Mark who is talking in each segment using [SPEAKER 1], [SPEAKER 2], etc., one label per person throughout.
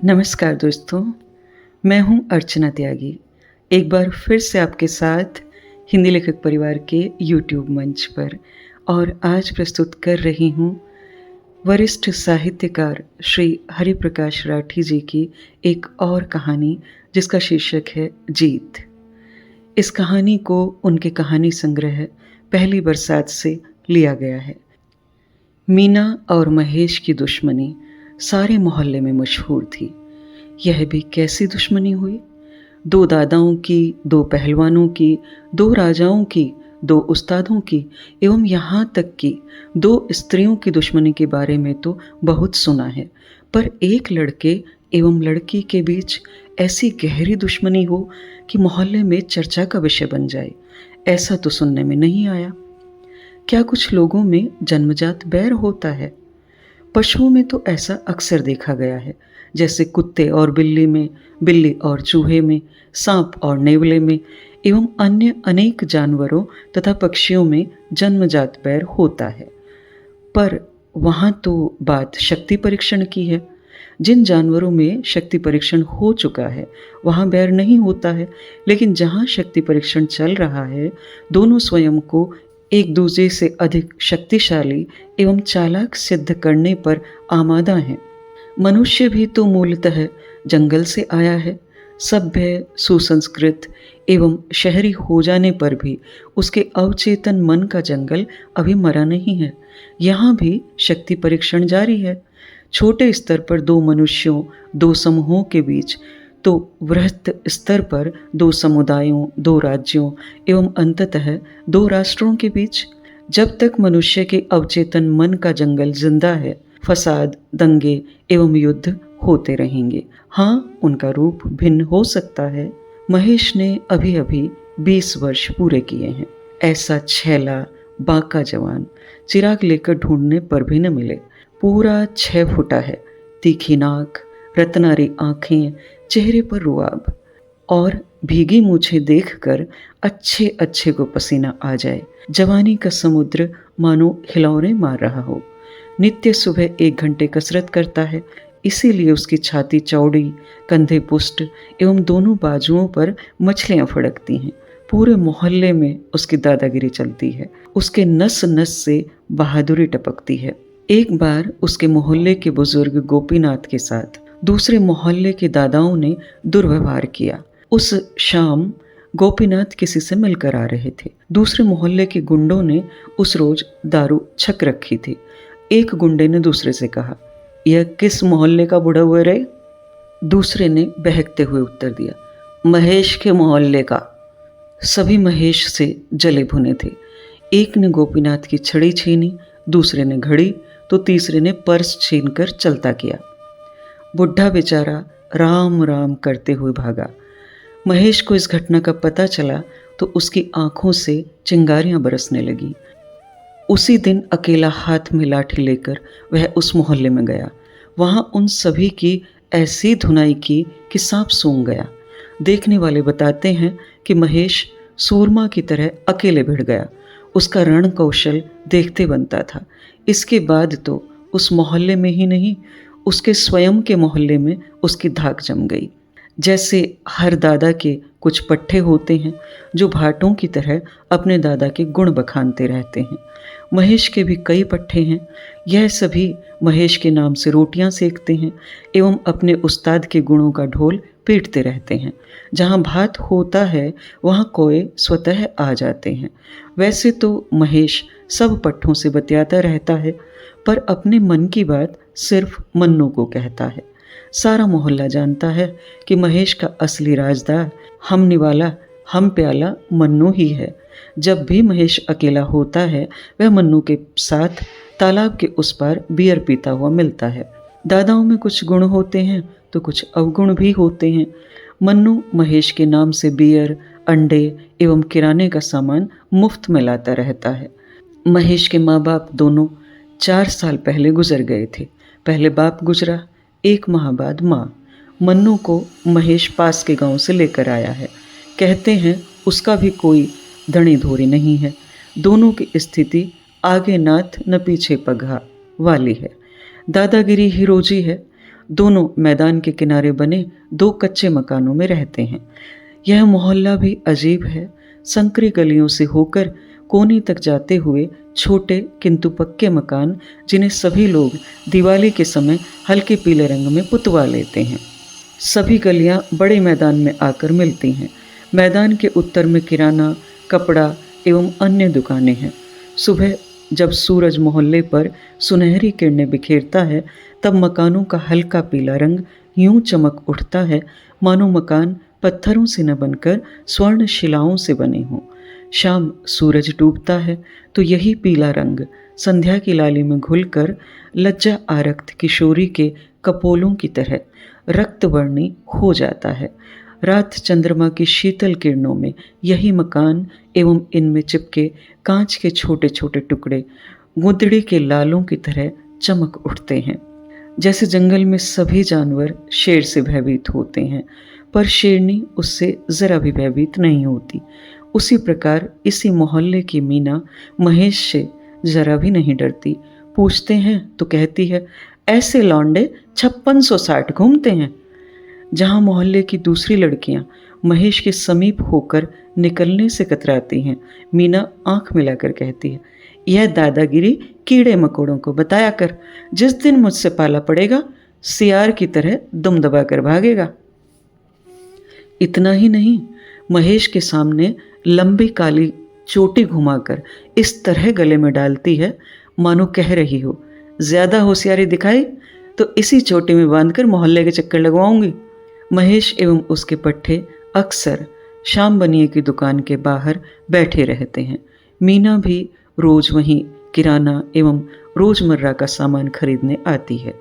[SPEAKER 1] नमस्कार दोस्तों, मैं हूं अर्चना त्यागी। एक बार फिर से आपके साथ हिंदी लेखक परिवार के यूट्यूब मंच पर और आज प्रस्तुत कर रही हूं वरिष्ठ साहित्यकार श्री हरिप्रकाश राठी जी की एक और कहानी जिसका शीर्षक है जीत। इस कहानी को उनके कहानी संग्रह पहली बरसात से लिया गया है। मीना और महेश की दुश्मनी सारे मोहल्ले में मशहूर थी। यह भी कैसी दुश्मनी हुई? दो दादाओं की, दो पहलवानों की, दो राजाओं की, दो उस्तादों की एवं यहाँ तक कि दो स्त्रियों की दुश्मनी के बारे में तो बहुत सुना है, पर एक लड़के एवं लड़की के बीच ऐसी गहरी दुश्मनी हो कि मोहल्ले में चर्चा का विषय बन जाए, ऐसा तो सुनने में नहीं आया। क्या कुछ लोगों में जन्मजात बैर होता है? पशुओं में तो ऐसा अक्सर देखा गया है, जैसे कुत्ते और बिल्ली में, बिल्ली और चूहे में, सांप और नेवले में एवं अन्य अनेक जानवरों तथा पक्षियों में जन्मजात बैर होता है। पर वहाँ तो बात शक्ति परीक्षण की है। जिन जानवरों में शक्ति परीक्षण हो चुका है वहाँ बैर नहीं होता है, लेकिन जहाँ शक्ति परीक्षण चल रहा है दोनों स्वयं को एक दूसरे से अधिक शक्तिशाली एवं चालाक सिद्ध करने पर आमादा हैं। मनुष्य भी तो मूलतः जंगल से आया है। सभ्य, सुसंस्कृत एवं शहरी हो जाने पर भी उसके अवचेतन मन का जंगल अभी मरा नहीं है। यहाँ भी शक्ति परीक्षण जारी है। छोटे स्तर पर दो मनुष्यों, दो समूहों के बीच, तो वृहत स्तर पर दो समुदायों, दो राज्यों एवं अंततः दो राष्ट्रों के बीच। जब तक मनुष्य के अवचेतन मन का जंगल जिंदा है, फसाद, दंगे एवं युद्ध होते रहेंगे। हाँ, उनका रूप भिन्न हो सकता है। महेश ने अभी अभी 20 वर्ष पूरे किए हैं। ऐसा छैला, बांका जवान चिराग लेकर ढूंढने पर भी न मिले। पूरा 6 फुटा है, तीखी नाक, रत्नारी आंखें, चेहरे पर रुआब और भीगी मूछें देखकर अच्छे अच्छे को पसीना आ जाए। जवानी का समुद्र मानो हिलौरे मार रहा हो। नित्य सुबह 1 घंटे कसरत करता है, इसीलिए उसकी छाती चौड़ी, कंधे पुष्ट एवं दोनों बाजुओं पर मछलियां फड़कती हैं। पूरे मोहल्ले में उसकी दादागिरी चलती है। उसके नस नस से बहादुरी टपकती है। एक बार उसके मोहल्ले के बुजुर्ग गोपीनाथ के साथ दूसरे मोहल्ले के दादाओं ने दुर्व्यवहार किया। उस शाम गोपीनाथ किसी से मिलकर आ रहे थे। दूसरे मोहल्ले के गुंडों ने उस रोज दारू छक रखी थी। एक गुंडे ने दूसरे से कहा, यह किस मोहल्ले का बुढ़ा हुआ रे? दूसरे ने बहकते हुए उत्तर दिया, महेश के मोहल्ले का। सभी महेश से जले भुने थे। एक ने गोपीनाथ की छड़ी छीनी, दूसरे ने घड़ी, तो तीसरे ने पर्स छीनकर चलता किया। बुढ़ा बेचारा राम राम करते हुए भागा। महेश को इस घटना का पता चला तो उसकी आंखों से चिंगारियां बरसने लगी। उसी दिन अकेला हाथ में लाठी लेकर वह उस मोहल्ले में गया। वहां उन सभी की ऐसी धुनाई की कि सांप सूंघ गया। देखने वाले बताते हैं कि महेश सूरमा की तरह अकेले भिड़ गया। उसका रण कौशल देखते बनता था। इसके बाद तो उस मोहल्ले में ही नहीं, उसके स्वयं के मोहल्ले में उसकी धाक जम गई। जैसे हर दादा के कुछ पट्टे होते हैं जो भाटों की तरह अपने दादा के गुण बखानते रहते हैं, महेश के भी कई पट्टे हैं। यह सभी महेश के नाम से रोटियां सेकते हैं एवं अपने उस्ताद के गुणों का ढोल पीटते रहते हैं। जहाँ भात होता है वहाँ कोए स्वतः आ जाते हैं। वैसे तो महेश सब पट्टों से बतियाता रहता है, पर अपने मन की बात सिर्फ मन्नू को कहता है। सारा मोहल्ला जानता है कि महेश का असली राजदार, हम निवाला, हम प्याला मन्नू ही है। जब भी महेश अकेला होता है वह मन्नू के साथ तालाब के उस पार बियर पीता हुआ मिलता है। दादाओं में कुछ गुण होते हैं तो कुछ अवगुण भी होते हैं। मन्नू महेश के नाम से बियर, अंडे एवं किराने का सामान मुफ्त में लाता रहता है। महेश के माँ बाप दोनों 4 साल पहले गुजर गए थे। पहले बाप गुजरा, 1 माह बाद माँ। मन्नू को महेश पास के गांव से लेकर आया है। कहते हैं उसका भी कोई धनी धोरी नहीं है। दोनों की स्थिति आगे नाथ न पीछे पगहा वाली है। दादागिरी ही रोजी है। दोनों मैदान के किनारे बने 2 कच्चे मकानों में रहते हैं। यह मोहल्ला भी अजीब है। संकरी गलियों से होकर कोनी तक जाते हुए छोटे किंतु पक्के मकान, जिन्हें सभी लोग दिवाली के समय हल्के पीले रंग में पुतवा लेते हैं। सभी गलियां बड़े मैदान में आकर मिलती हैं। मैदान के उत्तर में किराना, कपड़ा एवं अन्य दुकानें हैं। सुबह जब सूरज मोहल्ले पर सुनहरी किरणें बिखेरता है, तब मकानों का हल्का पीला रंग यूं चमक उठता है मानो मकान पत्थरों से न बनकर स्वर्ण शिलाओं से बने हों। शाम सूरज डूबता है तो यही पीला रंग संध्या की लाली में घुलकर लज्जा आरक्त किशोरी के कपोलों की तरह रक्तवर्णी हो जाता है। रात चंद्रमा की शीतल किरणों में यही मकान एवं इनमें चिपके कांच के छोटे छोटे टुकड़े गुदड़ी के लालों की तरह चमक उठते हैं। जैसे जंगल में सभी जानवर शेर से भयभीत होते हैं, पर शेरनी उससे जरा भी भयभीत नहीं होती, उसी प्रकार इसी मोहल्ले की मीना महेश से जरा भी नहीं डरती। पूछते हैं तो कहती है, ऐसे लौंडे 5660 घूमते हैं। जहाँ मोहल्ले की दूसरी लड़कियां महेश के समीप होकर निकलने से कतराती हैं, मीना आंख मिलाकर कहती है, यह दादागिरी कीड़े मकोड़ों को बताया कर, जिस दिन मुझसे पाला पड़ेगा सियार की तरह दुम दबा कर भागेगा। इतना ही नहीं, महेश के सामने लंबी काली चोटी घुमाकर इस तरह गले में डालती है मानो कह रही हो, ज्यादा होशियारी दिखाई तो इसी चोटी में बांधकर मोहल्ले के चक्कर लगवाऊंगी। महेश एवं उसके पट्टे अक्सर शाम बनिए की दुकान के बाहर बैठे रहते हैं। मीना भी रोज वहीं किराना एवं रोजमर्रा का सामान खरीदने आती है।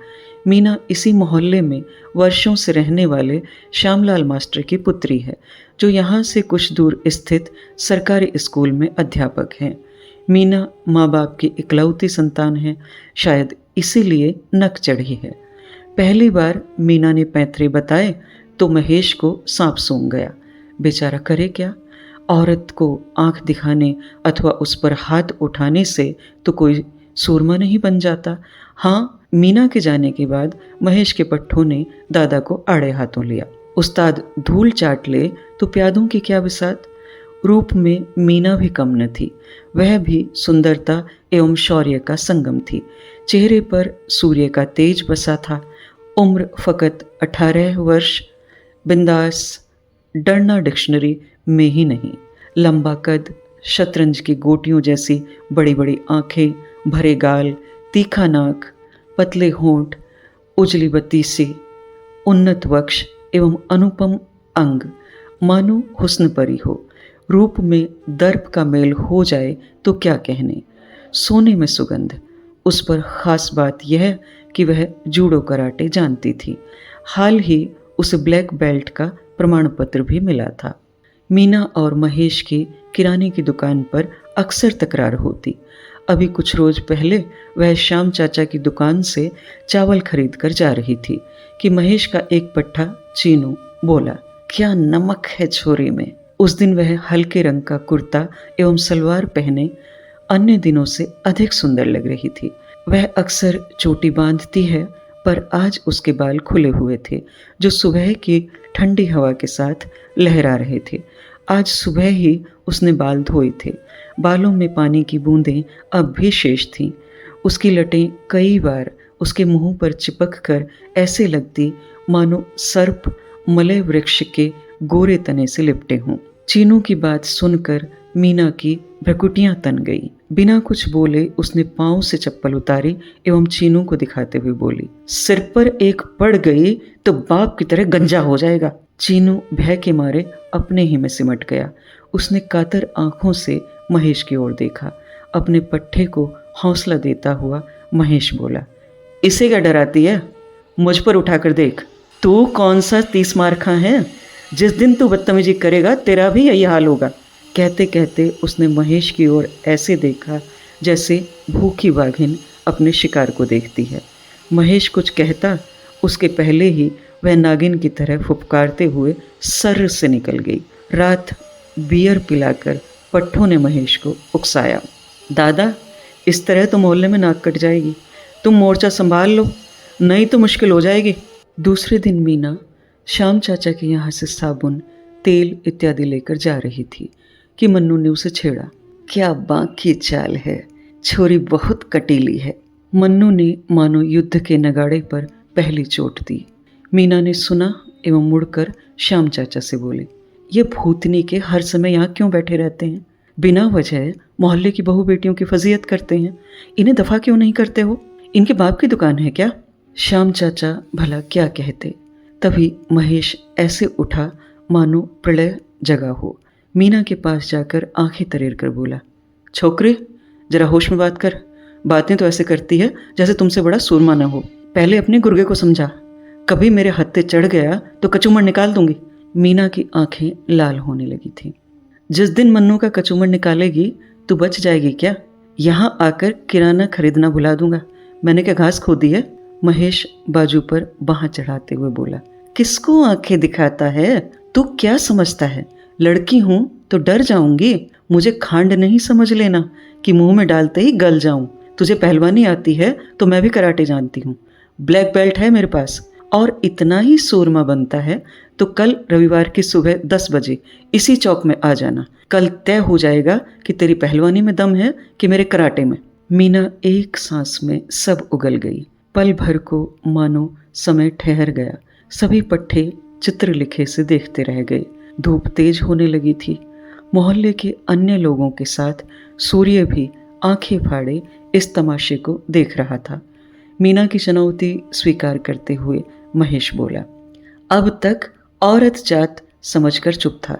[SPEAKER 1] मीना इसी मोहल्ले में वर्षों से रहने वाले श्यामलाल मास्टर की पुत्री है, जो यहाँ से कुछ दूर स्थित सरकारी स्कूल में अध्यापक हैं। मीना माँ बाप की इकलौती संतान है, शायद इसीलिए नक चढ़ी है। पहली बार मीना ने पैंतरे बताए तो महेश को सांप सूंघ गया। बेचारा करे क्या? औरत को आंख दिखाने अथवा उस पर हाथ उठाने से तो कोई सूरमा नहीं बन जाता। हाँ, मीना के जाने के बाद महेश के पट्ठों ने दादा को आड़े हाथों लिया। उस्ताद धूल चाट ले तो प्यादों की क्या बिसात। रूप में मीना भी कम न थी, वह भी सुंदरता एवं शौर्य का संगम थी। चेहरे पर सूर्य का तेज बसा था। उम्र फकत 18 वर्ष, बिंदास, डरना डिक्शनरी में ही नहीं। लंबा कद, शतरंज की गोटियों जैसी बड़ी बड़ी आंखें, भरे गाल, तीखा नाक, पतले होंठ, उजली बत्ती सी, उन्नत वक्ष एवं अनुपम अंग, मानो हुस्न परी हो। रूप में दर्प का मेल हो जाए तो क्या कहने। सोने में सुगंध। उस पर खास बात यह कि वह जूडो कराटे जानती थी। हाल ही उसे ब्लैक बेल्ट का प्रमाण पत्र भी मिला था। मीना और महेश की किराने की दुकान पर अक्सर तकरार होती। अभी कुछ रोज पहले वह श्याम चाचा की दुकान से चावल खरीद कर जा रही थी कि महेश का एक पट्ठा चीनू बोला, क्या नमक है छोरी में। उस दिन वह हल्के रंग का कुर्ता एवं सलवार पहने अन्य दिनों से अधिक सुंदर लग रही थी। वह अक्सर चोटी बांधती है, पर आज उसके बाल खुले हुए थे, जो सुबह की ठंडी हवा के साथ लहरा रहे थे। आज सुबह ही उसने बाल धोए थे। बालों में पानी की बूंदें अब भी शेष थीं। उसकी लटें कई बार उसके मुंह पर चिपक कर ऐसे लगती मानो सर्प मलय वृक्ष के गोरे तने से लिपटे हों। चीनू की बात सुनकर मीना की भ्रकुटियां तन गई। बिना कुछ बोले उसने पांव से चप्पल उतारी एवं चीनू को दिखाते हुए बोली, सिर पर एक पड़ गई तो बाप की तरह गंजा हो जाएगा। चीनू भय के मारे अपने ही में सिमट गया। उसने कातर आंखों से महेश की ओर देखा। अपने पट्ठे को हौसला देता हुआ महेश बोला, इसे क्या डराती है, मुझ पर उठाकर देख। तू कौन सा 30 मारखा है, जिस दिन तू बदतमीजी करेगा तेरा भी यही हाल होगा। कहते कहते उसने महेश की ओर ऐसे देखा जैसे भूखी बाघिन अपने शिकार को देखती है। महेश कुछ कहता उसके पहले ही वह नागिन की तरह फुफकारते हुए सर्र से निकल गई। रात बियर पिलाकर पट्ठों ने महेश को उकसाया, दादा इस तरह तो मोहल्ले में नाक कट जाएगी, तुम मोर्चा संभाल लो, नहीं तो मुश्किल हो जाएगी। दूसरे दिन मीना श्याम चाचा के यहाँ से साबुन, तेल इत्यादि लेकर जा रही थी कि मन्नू ने उसे छेड़ा। क्या बाकी चाल है, छोरी बहुत कटीली है। मन्नू ने मानो युद्ध के नगाड़े पर पहली चोट दी। मीना ने सुना एवं मुड़कर श्याम चाचा से बोली, ये भूतनी के हर समय यहाँ क्यों बैठे रहते हैं? बिना वजह मोहल्ले की बहू बेटियों की फजीयत करते हैं। इन्हें दफा क्यों नहीं करते हो? इनके बाप की दुकान है क्या? श्याम चाचा भला क्या कहते। तभी महेश ऐसे उठा मानो प्रलय जगा हो। मीना के पास जाकर आंखें तरेर कर बोला, छोकरी जरा होश में बात कर। बातें तो ऐसे करती है जैसे तुमसे बड़ा सूरमा न हो। पहले अपने गुर्गे को समझा। कभी मेरे हत्थे चढ़ गया तो कचूमर निकाल दूंगी। मीना की आंखें लाल होने लगी थी। जिस दिन मन्नू का कचूमर निकालेगी तो बच जाएगी क्या? यहाँ आकर किराना खरीदना भुला दूंगा। मैंने क्या घास खो दी है? महेश बाजू पर बांह चढ़ाते हुए बोला, किसको आंखें दिखाता है? तू क्या समझता है? लड़की हूं तो डर जाऊंगी? मुझे खांड नहीं समझ लेना कि मुंह में डालते ही गल जाऊं। तुझे पहलवानी आती है तो मैं भी कराटे जानती हूँ। ब्लैक बेल्ट है मेरे पास। और इतना ही सूरमा बनता है तो कल रविवार की सुबह 10 बजे इसी चौक में आ जाना। कल तय हो जाएगा कि तेरी पहलवानी में दम है कि मेरे कराटे में। मीना एक सांस में सब उगल गई। पल भर को मानो समय ठहर गया। सभी पट्टे चित्र लिखे से देखते रह गए। धूप तेज होने लगी थी। मोहल्ले के अन्य लोगों के साथ सूर्य भी आंखें फाड़े इस तमाशे को देख रहा था। मीना की चुनौती स्वीकार करते हुए महेश बोला, अब तक औरत जात समझकर चुप था।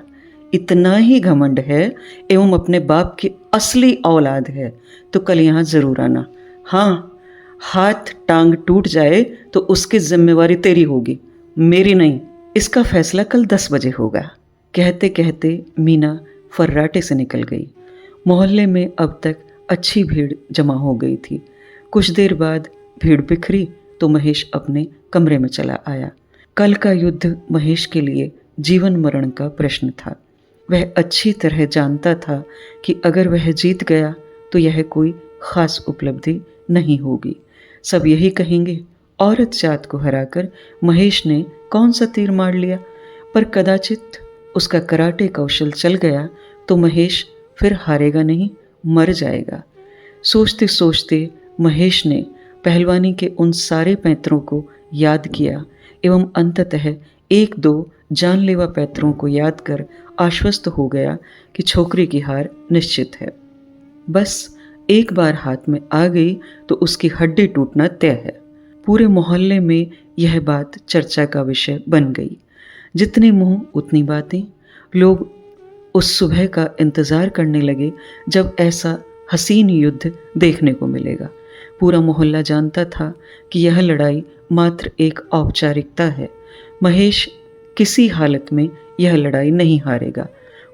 [SPEAKER 1] इतना ही घमंड है एवं अपने बाप की असली औलाद है तो कल यहाँ जरूर आना। हाँ, हाथ टांग टूट जाए तो उसकी जिम्मेवारी तेरी होगी, मेरी नहीं। इसका फैसला कल 10 बजे होगा। कहते कहते मीना फर्राटे से निकल गई। मोहल्ले में अब तक अच्छी भीड़ जमा हो गई थी। कुछ देर बाद भीड़ बिखरी तो महेश अपने कमरे में चला आया। कल का युद्ध महेश के लिए जीवन मरण का प्रश्न था। वह अच्छी तरह जानता था कि अगर वह जीत गया तो यह कोई खास उपलब्धि नहीं होगी। सब यही कहेंगे, औरत जात को हराकर महेश ने कौन सा तीर मार लिया। पर कदाचित उसका कराटे कौशल चल गया तो महेश फिर हारेगा नहीं, मर जाएगा। सोचते सोचते महेश ने पहलवानी के उन सारे पैंतरों को याद किया एवं अंततः 1-2 जानलेवा पैंतरों को याद कर आश्वस्त हो गया कि छोकरी की हार निश्चित है। बस एक बार हाथ में आ गई तो उसकी हड्डी टूटना तय है। पूरे मोहल्ले में यह बात चर्चा का विषय बन गई। जितने मुंह उतनी बातें। लोग उस सुबह का इंतजार करने लगे जब ऐसा हसीन युद्ध देखने को मिलेगा। पूरा मोहल्ला जानता था कि यह लड़ाई मात्र एक औपचारिकता है। महेश किसी हालत में यह लड़ाई नहीं हारेगा।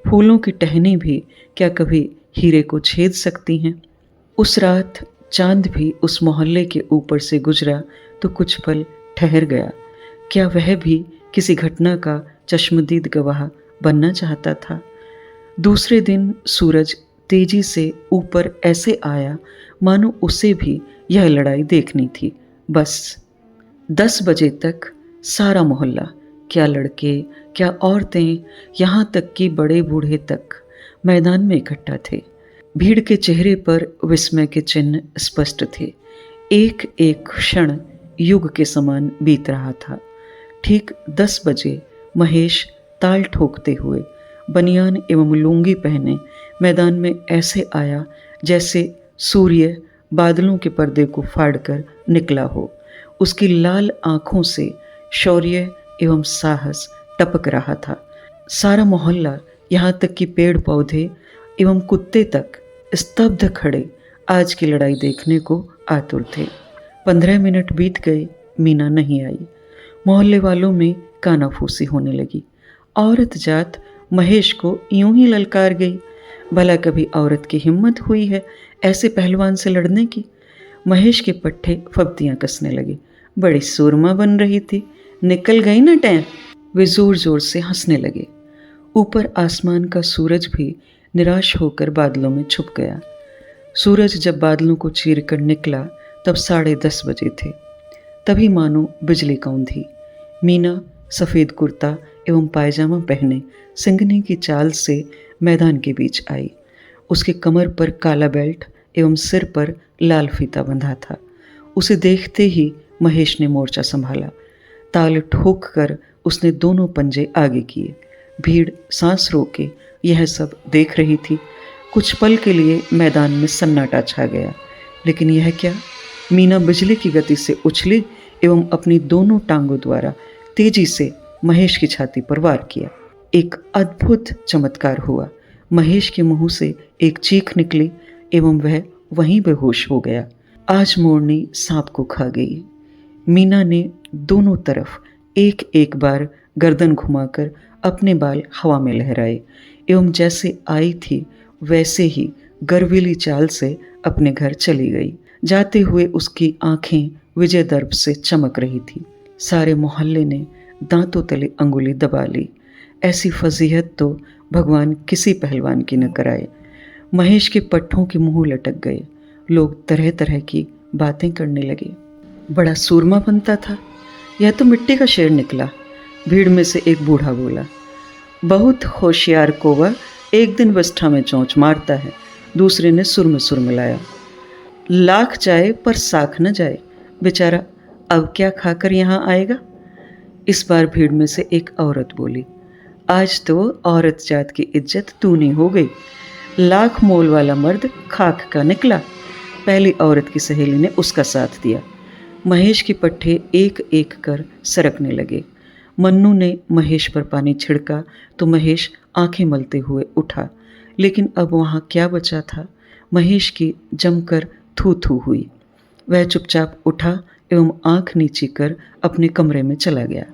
[SPEAKER 1] फूलों की टहनी भी क्या कभी हीरे को छेद सकती हैं? उस रात चांद भी उस मोहल्ले के ऊपर से गुजरा तो कुछ पल ठहर गया। क्या वह भी किसी घटना का चश्मदीद गवाह बनना चाहता था? दूसरे दिन सूरज तेजी से ऊपर ऐसे आया मानो उसे भी यह लड़ाई देखनी थी। बस 10 बजे तक सारा मोहल्ला, क्या लड़के क्या औरतें, यहाँ तक कि बड़े बूढ़े तक मैदान में इकट्ठा थे। भीड़ के चेहरे पर विस्मय के चिन्ह स्पष्ट थे। एक एक क्षण युग के समान बीत रहा था। ठीक 10 बजे महेश ताल ठोकते हुए बनियान एवं लुंगी पहने मैदान में ऐसे आया जैसे सूर्य बादलों के पर्दे को फाड़कर निकला हो। उसकी लाल आंखों से शौर्य एवं साहस टपक रहा था। सारा मोहल्ला, यहाँ तक कि पेड़ पौधे एवं कुत्ते तक स्तब्ध खड़े आज की लड़ाई देखने को आतुर थे। 15 मिनट बीत गए, मीना नहीं आई। मोहल्ले वालों में कानाफूसी होने लगी। औरत जात महेश को यूं ही ललकार गई। भला कभी औरत की हिम्मत हुई है ऐसे पहलवान से लड़ने की? महेश के पट्टे फब्तियां कसने लगे। बड़ी सूरमा बन रही थी, निकल गई ना टैं। वे जोर जोर से हंसने लगे। ऊपर आसमान का सूरज भी निराश होकर बादलों में छुप गया। सूरज जब बादलों को चीर कर निकला तब 10:30 बजे थे। तभी मानो बिजली कौंधी। मीना सफ़ेद कुर्ता एवं पायजामा पहने सिंघनी की चाल से मैदान के बीच आई। उसके कमर पर काला बेल्ट एवं सिर पर लाल फीता बंधा था। उसे देखते ही महेश ने मोर्चा संभाला। ताल ठोक कर उसने दोनों पंजे आगे किए। भीड़ सांस रोके यह सब देख रही थी। कुछ पल के लिए मैदान में सन्नाटा छा गया, लेकिन यह क्या, मीना बिजली की गति से उछली एवं अपनी दोनों टांगों द्वारा तेजी से महेश की छाती पर वार किया। एक अद्भुत चमत्कार हुआ। महेश के मुंह से एक चीख निकली एवं वह वहीं बेहोश हो गया। आज मोरनी सांप को खा गई। मीना ने दोनों तरफ एक एक बार गर्दन घुमाकर अपने बाल हवा में लहराए एवं जैसे आई थी वैसे ही गर्वीली चाल से अपने घर चली गई। जाते हुए उसकी आंखें विजय दर्प से चमक रही थी। सारे मोहल्ले ने दांतों तले अंगुली दबा ली। ऐसी फजीहत तो भगवान किसी पहलवान की न कराए। महेश के पट्ठों के मुंह लटक गए। लोग तरह तरह की बातें करने लगे। बड़ा सूरमा बनता था, यह तो मिट्टी का शेर निकला। भीड़ में से एक बूढ़ा बोला, बहुत होशियार कौवा, एक दिन विष्ठा में चोंच मारता है। दूसरे ने सुर में सुर मिलाया, लाख जाए पर साख न जाए, बेचारा अब क्या खाकर यहाँ आएगा। इस बार भीड़ में से एक औरत बोली, आज तो औरत जात की इज्जत तूनी हो गई, लाख मोल वाला मर्द खाक का निकला। पहली औरत की सहेली ने उसका साथ दिया। महेश के पट्टे एक एक कर सरकने लगे। मन्नू ने महेश पर पानी छिड़का तो महेश आंखें मलते हुए उठा, लेकिन अब वहाँ क्या बचा था। महेश की जमकर थू थू हुई। वह चुपचाप उठा एवं आंख नीची कर अपने कमरे में चला गया।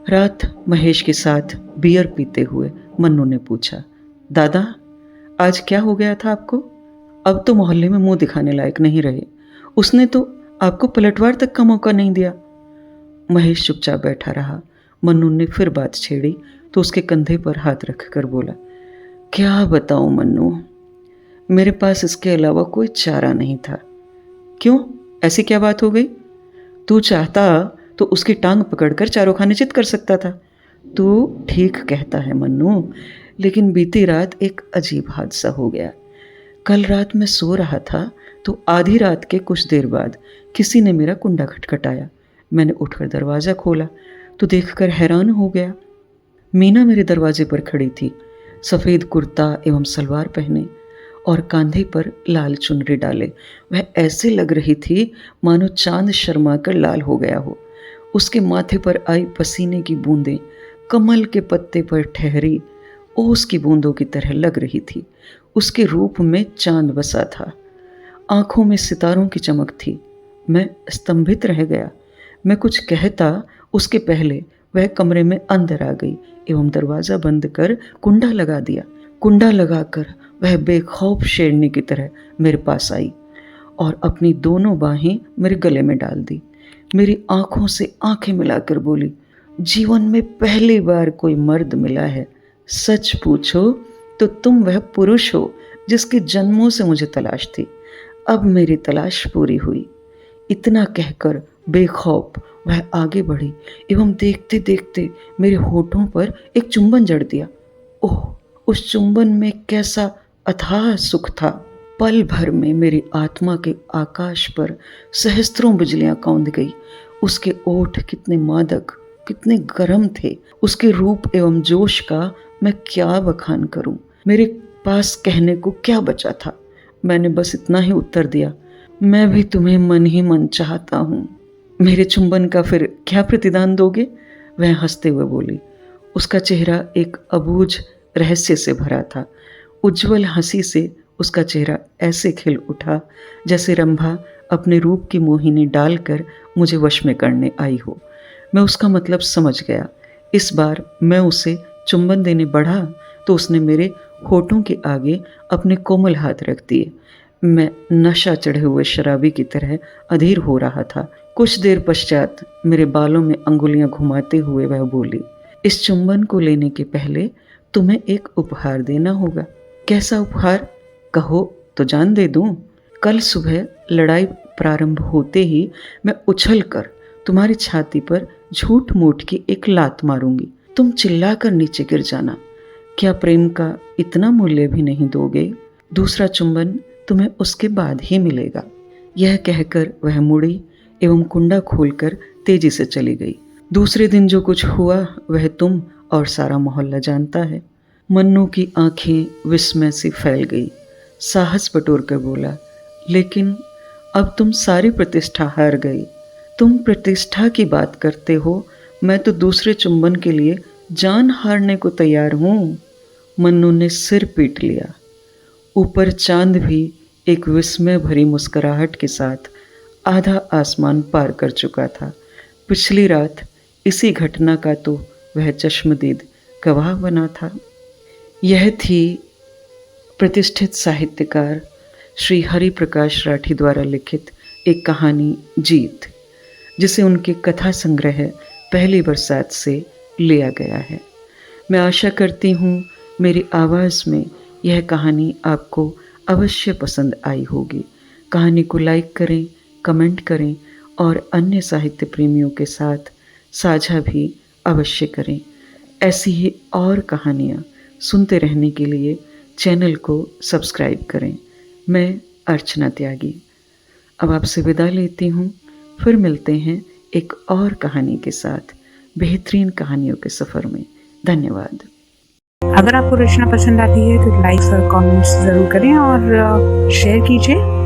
[SPEAKER 1] रात महेश के साथ बियर पीते हुए मन्नू ने पूछा, दादा आज क्या हो गया था आपको? अब तो मोहल्ले में मुंह दिखाने लायक नहीं रहे। उसने तो आपको पलटवार तक का मौका नहीं दिया। महेश चुपचाप बैठा रहा। मन्नू ने फिर बात छेड़ी तो उसके कंधे पर हाथ रखकर बोला, क्या बताऊं मन्नू, मेरे पास इसके अलावा कोई चारा नहीं था। क्यों, ऐसी क्या बात हो गई? तू चाहता तो उसकी टांग पकड़कर चारों खाने चित कर सकता था। तू ठीक कहता है मन्नू, लेकिन बीती रात एक अजीब हादसा हो गया। कल रात मैं सो रहा था तो आधी रात के कुछ देर बाद किसी ने मेरा कुंडा खटखटाया। मैंने उठकर दरवाज़ा खोला तो देखकर हैरान हो गया। मीना मेरे दरवाजे पर खड़ी थी, सफ़ेद कुर्ता एवं सलवार पहने और कंधे पर लाल चुनरी डाले। वह ऐसे लग रही थी मानो चांद शर्मा कर लाल हो गया हो। उसके माथे पर आई पसीने की बूंदें कमल के पत्ते पर ठहरी ओस की बूंदों की तरह लग रही थी। उसके रूप में चांद बसा था। आंखों में सितारों की चमक थी। मैं स्तंभित रह गया। मैं कुछ कहता उसके पहले वह कमरे में अंदर आ गई एवं दरवाज़ा बंद कर कुंडा लगा दिया। कुंडा लगाकर वह बेखौफ शेरनी की तरह मेरे पास आई और अपनी दोनों बाहें मेरे गले में डाल दी। मेरी आंखों से आंखें मिलाकर बोली, जीवन में पहली बार कोई मर्द मिला है। सच पूछो तो तुम वह पुरुष हो जिसके जन्मों से मुझे तलाश थी। अब मेरी तलाश पूरी हुई। इतना कहकर बेखौफ वह आगे बढ़ी एवं देखते देखते मेरे होठों पर एक चुंबन जड़ दिया। ओह, उस चुंबन में कैसा अथाह सुख था। पल भर में मेरी आत्मा के आकाश पर सहस्त्रों बिजलियां कौंध गई। उसके ओठ कितने मादक, कितने गर्म थे। उसके रूप एवं जोश का मैं क्या बखान करूं। मेरे पास कहने को क्या बचा था। मैंने बस इतना ही उत्तर दिया, मैं भी तुम्हें मन ही मन चाहता हूँ। मेरे चुंबन का फिर क्या प्रतिदान दोगे? वह हंसते हुए बोली। उसका चेहरा एक अबूझ रहस्य से भरा था। उज्जवल हंसी से उसका चेहरा ऐसे खिल उठा जैसे रंभा अपने रूप की मोहिनी डालकर मुझे वश में करने आई हो। मैं उसका मतलब समझ गया। इस बार मैं उसे चुंबन देने बढ़ा तो उसने मेरे होठों के आगे अपने कोमल हाथ रख दिए। मैं नशा चढ़े हुए शराबी की तरह अधीर हो रहा था। कुछ देर पश्चात मेरे बालों में अंगुलियां घुमाते हुए वह बोली, इस चुंबन को लेने के पहले तुम्हें एक उपहार देना होगा। कैसा उपहार? कहो तो जान दे दूं। कल सुबह लड़ाई प्रारंभ होते ही मैं उछलकर तुम्हारी छाती पर झूठ मूठ की एक लात मारूंगी, तुम चिल्लाकर नीचे गिर जाना। क्या प्रेम का इतना मूल्य भी नहीं दोगे? दूसरा चुंबन तुम्हें उसके बाद ही मिलेगा। यह कहकर वह मुड़ी एवं कुंडा खोलकर तेजी से चली गई। दूसरे दिन जो कुछ हुआ वह तुम और सारा मोहल्ला जानता है। मन्नू की आंखें विस्मय से फैल गई। साहस बटोर कर बोला, लेकिन अब तुम सारी प्रतिष्ठा हार गई। तुम प्रतिष्ठा की बात करते हो, मैं तो दूसरे चुंबन के लिए जान हारने को तैयार हूँ। मन्नू ने सिर पीट लिया। ऊपर चांद भी एक विस्मय भरी मुस्कुराहट के साथ आधा आसमान पार कर चुका था। पिछली रात इसी घटना का तो वह चश्मदीद गवाह बना था। यह थी प्रतिष्ठित साहित्यकार श्री हरि प्रकाश राठी द्वारा लिखित एक कहानी जीत, जिसे उनके कथा संग्रह पहली बरसात से लिया गया है। मैं आशा करती हूँ मेरी आवाज़ में यह कहानी आपको अवश्य पसंद आई होगी। कहानी को लाइक करें, कमेंट करें और अन्य साहित्य प्रेमियों के साथ साझा भी अवश्य करें। ऐसी ही और कहानियाँ सुनते रहने के लिए चैनल को सब्सक्राइब करें। मैं अर्चना त्यागी अब आपसे विदा लेती हूँ। फिर मिलते हैं एक और कहानी के साथ बेहतरीन कहानियों के सफ़र में। धन्यवाद।
[SPEAKER 2] अगर आपको रचना पसंद आती है तो लाइक और कमेंट्स ज़रूर करें और शेयर कीजिए।